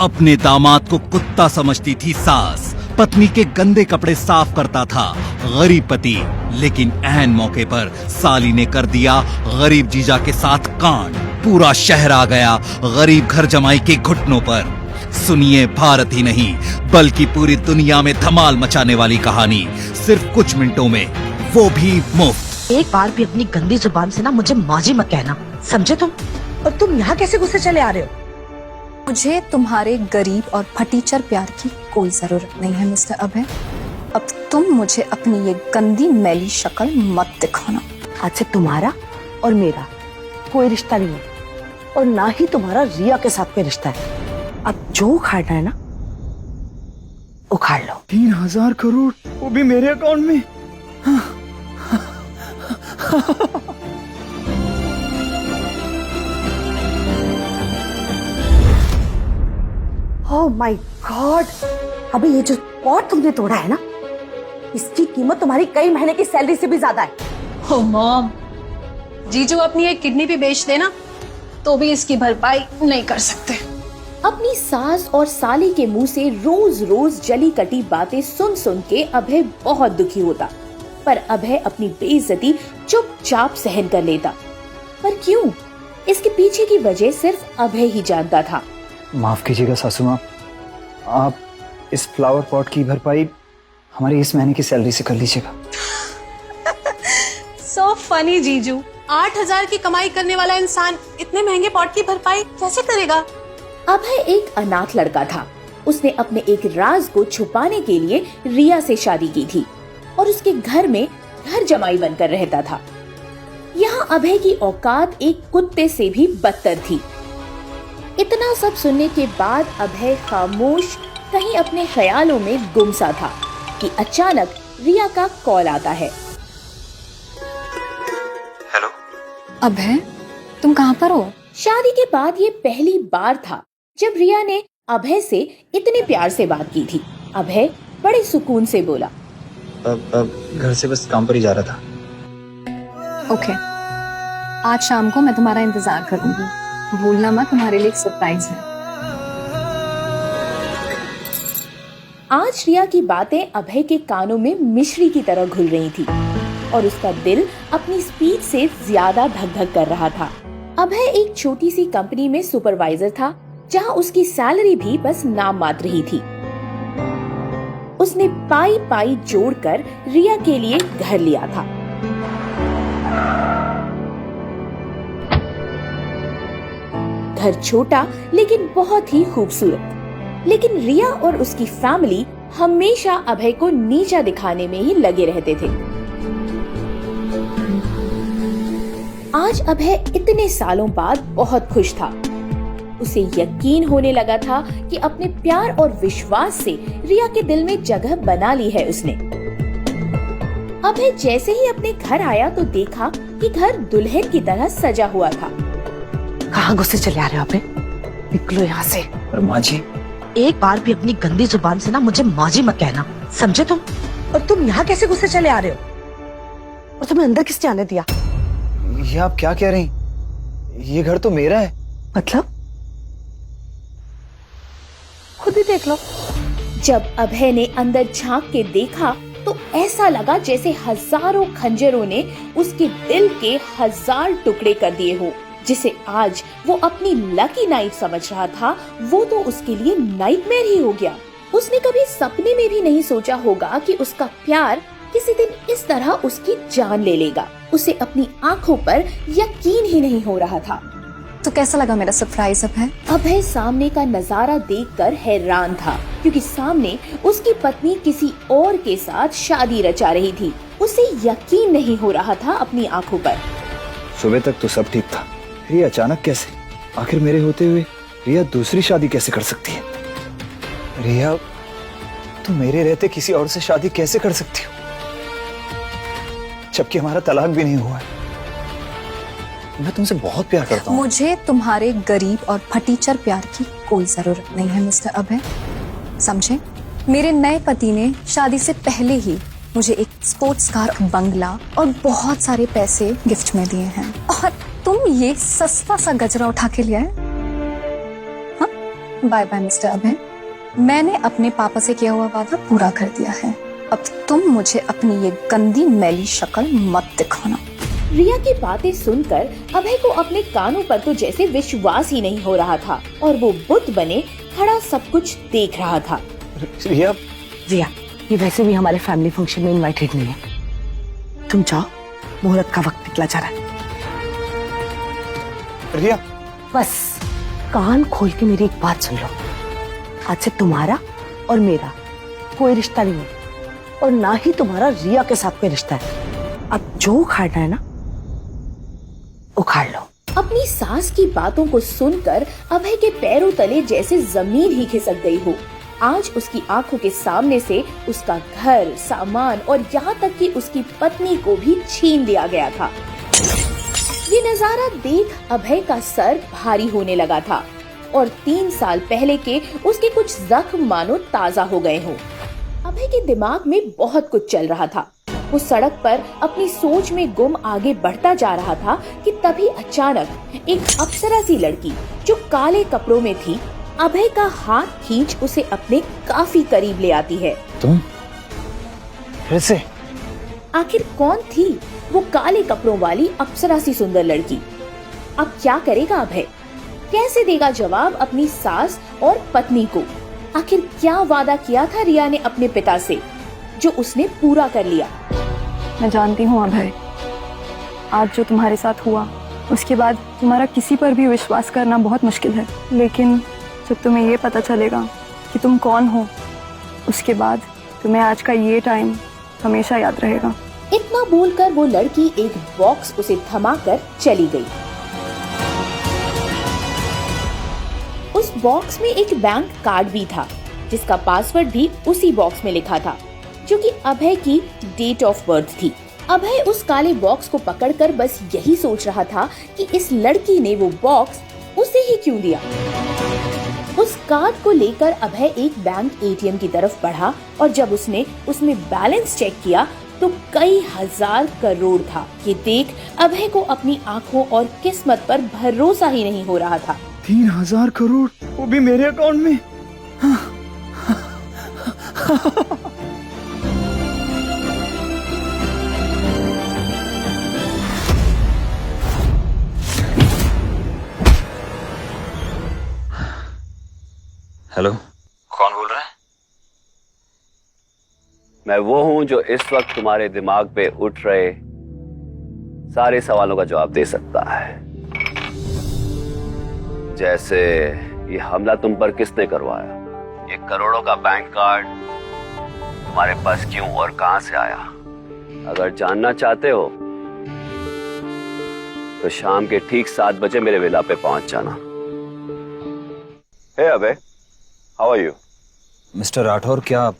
अपने दामाद को कुत्ता समझती थी सास, पत्नी के गंदे कपड़े साफ करता था गरीब पति, लेकिन ऐन मौके पर साली ने कर दिया गरीब जीजा के साथ कांड। पूरा शहर आ गया गरीब घर जमाई के घुटनों पर। सुनिए भारत ही नहीं बल्कि पूरी दुनिया में धमाल मचाने वाली कहानी सिर्फ कुछ मिनटों में, वो भी मुफ्त। एक बार भी अपनी गंदी जुबान से ना मुझे माजी मत कहना, समझे तुम? और तुम यहाँ कैसे गुस्से चले आ रहे हो? मुझे तुम्हारे गरीब और फटीचर प्यार की कोई जरूरत नहीं है मिस्टर अभय। अब तुम मुझे अपनी ये गंदी मैली शक्ल मत दिखाना। आज से तुम्हारा और मेरा कोई रिश्ता नहीं है, और ना ही तुम्हारा रिया के साथ कोई रिश्ता है। अब जो उखाड़ना है ना उखाड़ लो। 3,000 करोड़, वो भी मेरे अकाउंट में। Oh my God! अभी ये जो पॉट तुमने तोड़ा है ना, इसकी कीमत तुम्हारी कई महीने की सैलरी से भी ज्यादा है। ओ मॉम, जीजू अपनी एक किडनी भी बेच देना तो भी इसकी भरपाई नहीं कर सकते। अपनी सास और साली के मुंह से रोज रोज जली कटी बातें सुन सुन के अभय बहुत दुखी होता, पर अभय अपनी बेइज्जती चुपचाप सहन कर लेता। पर क्यों? इसके पीछे की वजह सिर्फ अभय ही जानता था। माफ कीजिएगा सासू माँ, आप इस फ्लावर पॉट की भरपाई हमारी इस महीने की सैलरी से कर लीजिएगा। सो फनी जीजू, 8,000 की कमाई करने वाला इंसान इतने महंगे पॉट की भरपाई कैसे करेगा? अभय एक अनाथ लड़का था। उसने अपने एक राज को छुपाने के लिए रिया से शादी की थी और उसके घर में घर जमाई बनकर रहता था। यहाँ अभय की औकात एक कुत्ते से भी बदतर थी। इतना सब सुनने के बाद अभय खामोश कहीं अपने ख्यालों में गुम सा था कि अचानक रिया का कॉल आता है। हेलो अभय, तुम कहाँ पर हो? शादी के बाद ये पहली बार था जब रिया ने अभय से इतने प्यार से बात की थी। अभय बड़े सुकून से बोला, अब घर से बस काम पर ही जा रहा था। ओके, आज शाम को मैं तुम्हारा इंतजार करूंगी। भूलना मत, तुम्हारे लिए एक सरप्राइज है। आज रिया की बातें अभय के कानों में मिश्री की तरह घुल रही थी और उसका दिल अपनी स्पीड से ज्यादा धक धक कर रहा था। अभय एक छोटी सी कंपनी में सुपरवाइजर था, जहां उसकी सैलरी भी बस नाम मात्र ही थी। उसने पाई पाई जोड़कर रिया के लिए घर लिया था। घर छोटा लेकिन बहुत ही खूबसूरत, लेकिन रिया और उसकी फैमिली हमेशा अभय को नीचा दिखाने में ही लगे रहते थे। आज अभय इतने सालों बाद बहुत खुश था। उसे यकीन होने लगा था कि अपने प्यार और विश्वास से रिया के दिल में जगह बना ली है उसने। अभय जैसे ही अपने घर आया तो देखा कि घर दुल्हन की तरह सजा हुआ था। कहाँ गुस्से चले आ रहे हो अबे? निकलो यहाँ से। और माँ जी, एक बार भी अपनी गंदी जुबान से ना मुझे माजी मत कहना, समझे तुम? और तुम यहाँ कैसे गुस्से चले आ रहे हो? और तुम्हें अंदर किसने आने दिया? ये आप क्या कह रही? ये घर तो मेरा है। मतलब? खुद ही देख लो। जब अभय ने अंदर झांक के देखा तो ऐसा लगा जैसे हजारों खंजरों ने उसके दिल के 1000 टुकड़े कर दिए हो। जिसे आज वो अपनी लकी नाइट समझ रहा था, वो तो उसके लिए नाइटमेयर ही हो गया। उसने कभी सपने में भी नहीं सोचा होगा कि उसका प्यार किसी दिन इस तरह उसकी जान ले लेगा। उसे अपनी आंखों पर यकीन ही नहीं हो रहा था। तो कैसा लगा मेरा सरप्राइज अभय? अभय सामने का नजारा देखकर हैरान था, क्योंकि सामने उसकी पत्नी किसी और के साथ शादी रचा रही थी। उसे यकीन नहीं हो रहा था अपनी आंखों पर। सुबह तक तो सब ठीक था, फिर ये अचानक कैसे? आखिर मेरे होते हुए रिया दूसरी शादी कैसे कर सकती है? रिया, तुम मेरे रहते किसी और से शादी कैसे कर सकती हो, जबकि हमारा तलाक भी नहीं हुआ है? मैं तुमसे बहुत प्यार करता हूँ। मुझे तुम्हारे गरीब और फटीचर प्यार की कोई जरूरत नहीं है मिस्टर अभय, समझे? मेरे नए पति ने शादी से पहले ही मुझे एक स्पोर्ट्स कार, बंगला और बहुत सारे पैसे गिफ्ट में दिए हैं, और तुम ये सस्ता सा गजरा उठा के लिया है। हाँ? बाय बाय मिस्टर अभय। मैंने अपने पापा से किया हुआ वादा पूरा कर दिया है। अब तुम मुझे अपनी ये गंदी मैली शक्ल मत दिखाना। रिया की बातें सुनकर अभय को अपने कानों पर तो जैसे विश्वास ही नहीं हो रहा था और वो बुत बने खड़ा सब कुछ देख रहा था। रिया, रिया, ये वैसे भी हमारे फैमिली फंक्शन में इनवाइटेड नहीं है। तुम जाओ, मुहूर्त का वक्त निकला जा रहा है। रिया, बस कान खोल के मेरी एक बात सुन लो। आज से तुम्हारा और मेरा कोई रिश्ता नहीं है और ना ही तुम्हारा रिया के साथ कोई रिश्ता है। अब जो उखाड़ना है ना उखाड़ लो। अपनी सास की बातों को सुनकर अभय के पैरों तले जैसे जमीन ही खिसक गई हो। आज उसकी आंखों के सामने से उसका घर, सामान और यहाँ तक कि उसकी पत्नी को भी छीन लिया गया था। ये नजारा देख अभय का सर भारी होने लगा था और 3 साल पहले के उसके कुछ जख्म मानो ताजा हो गए हों। अभय के दिमाग में बहुत कुछ चल रहा था। वो सड़क पर अपनी सोच में गुम आगे बढ़ता जा रहा था कि तभी अचानक एक अप्सरा सी लड़की जो काले कपड़ों में थी अभय का हाथ खींच उसे अपने काफी करीब ले आती है। तुम फिर से? आखिर कौन थी वो काले कपड़ों वाली अप्सरा सी सुंदर लड़की? अब क्या करेगा अभय? कैसे देगा जवाब अपनी सास और पत्नी को? आखिर क्या वादा किया था रिया ने अपने पिता से जो उसने पूरा कर लिया? मैं जानती हूँ अभय, आज जो तुम्हारे साथ हुआ उसके बाद तुम्हारा किसी पर भी विश्वास करना बहुत मुश्किल है। लेकिन जब तुम्हें ये पता चलेगा कि तुम कौन हो, उसके बाद तुम्हें आज का ये टाइम हमेशा याद रहेगा। इतना बोलकर वो लड़की एक बॉक्स उसे थमाकर चली गई। उस बॉक्स में एक बैंक कार्ड भी था जिसका पासवर्ड भी उसी बॉक्स में लिखा था जो कि अभय की डेट ऑफ बर्थ थी। अभय उस काले बॉक्स को पकड़कर बस यही सोच रहा था कि इस लड़की ने वो बॉक्स उसे ही क्यों दिया। उस कार्ड को लेकर अभय एक बैंक एटीएम की तरफ बढ़ा और जब उसने उसमें बैलेंस चेक किया तो कई हजार करोड़ था। ये देख अभय को अपनी आंखों और किस्मत पर भरोसा ही नहीं हो रहा था। 3000 करोड़, वो भी मेरे अकाउंट में। हेलो, कौन बोल रहा है? मैं वो हूं जो इस वक्त तुम्हारे दिमाग पे उठ रहे सारे सवालों का जवाब दे सकता है। जैसे ये हमला तुम पर किसने करवाया, ये करोड़ों का बैंक कार्ड तुम्हारे पास क्यों और कहां से आया। अगर जानना चाहते हो तो शाम के ठीक 7 बजे मेरे विला पे पहुंच जाना। हे अबे, how are you? Mister Rathore, क्या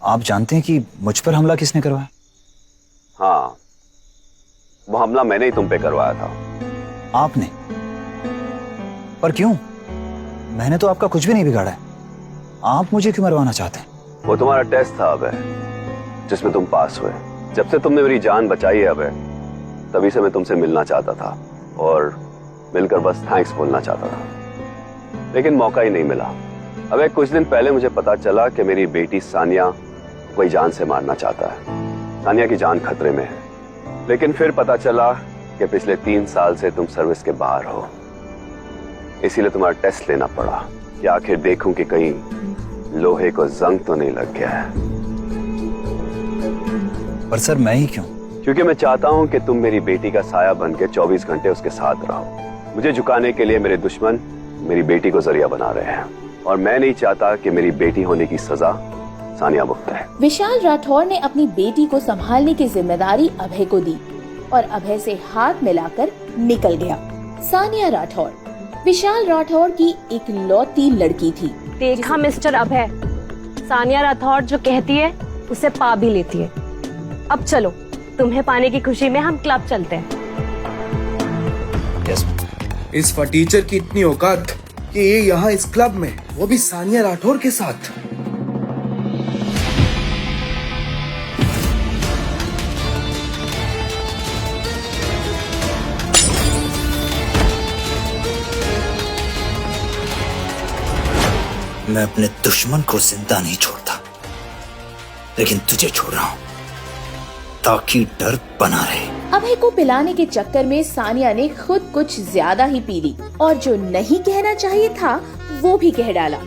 आप जानते हैं कि मुझ पर हमला किसने करवाया? हाँ, वो हमला मैंने ही तुम पे करवाया था। आपने? पर क्यों? मैंने तो आपका कुछ भी नहीं बिगाड़ा है। आप मुझे क्यों मरवाना चाहते हैं? वो तुम्हारा टेस्ट था अबे, जिसमें तुम पास हुए। जब से तुमने मेरी जान बचाई है अबे, तभी से मैं तुमसे मिलना चाहता था और मिलकर बस थैंक्स बोलना चाहता था, लेकिन मौका ही नहीं मिला। अबे कुछ दिन पहले मुझे पता चला कि मेरी बेटी सानिया कोई जान से मारना चाहता है। सानिया की जान खतरे में है। लेकिन फिर पता चला कि पिछले 3 साल से तुम सर्विस के बाहर हो, इसीलिए तुम्हारा टेस्ट लेना पड़ा कि आखिर देखूं कि कहीं लोहे को जंग तो नहीं लग गया है। पर सर, मैं ही क्यों? क्योंकि मैं चाहता हूं कि तुम मेरी बेटी का साया बन के 24 घंटे उसके साथ रहो। मुझे झुकाने के लिए मेरे दुश्मन मेरी बेटी को जरिया बना रहे हैं और मैं नहीं चाहता कि मेरी बेटी होने की सजा सानिया भुगते है। विशाल राठौर ने अपनी बेटी को संभालने की जिम्मेदारी अभय को दी और अभय से हाथ मिलाकर निकल गया। सानिया राठौर विशाल राठौर की एक लौती लड़की थी। देखा मिस्टर अभय, सानिया राठौर जो कहती है उसे पा भी लेती है। अब चलो, तुम्हें पाने की खुशी में हम क्लब चलते हैं। यस। इस फटीचर की इतनी औकात कि ये यहाँ इस क्लब में, वो भी सानिया राठौर के साथ। मैं अपने दुश्मन को जिंदा नहीं छोड़ता, लेकिन तुझे छोड़ रहा हूं ताकि डर बना रहे। अभय को पिलाने के चक्कर में सानिया ने खुद कुछ ज्यादा ही पी ली और जो नहीं कहना चाहिए था वो भी कह डाला।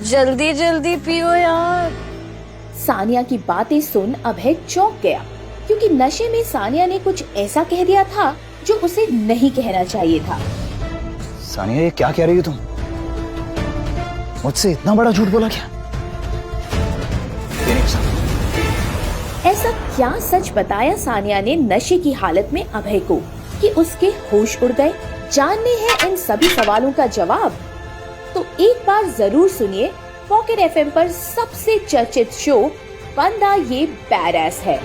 जल्दी जल्दी पियो यार। सानिया की बातें सुन अभय चौंक गया, क्योंकि नशे में सानिया ने कुछ ऐसा कह दिया था जो उसे नहीं कहना चाहिए था। सानिया, ये क्या कह रही हो तुम? मुझसे इतना बड़ा झूठ बोला क्या? ऐसा क्या सच बताया सानिया ने नशे की हालत में अभय को कि उसके होश उड़ गए? जानने हैं इन सभी सवालों का जवाब? तो एक बार जरूर सुनिए पॉकेट FM पर सबसे चर्चित शो बंदा ये बैडएस है।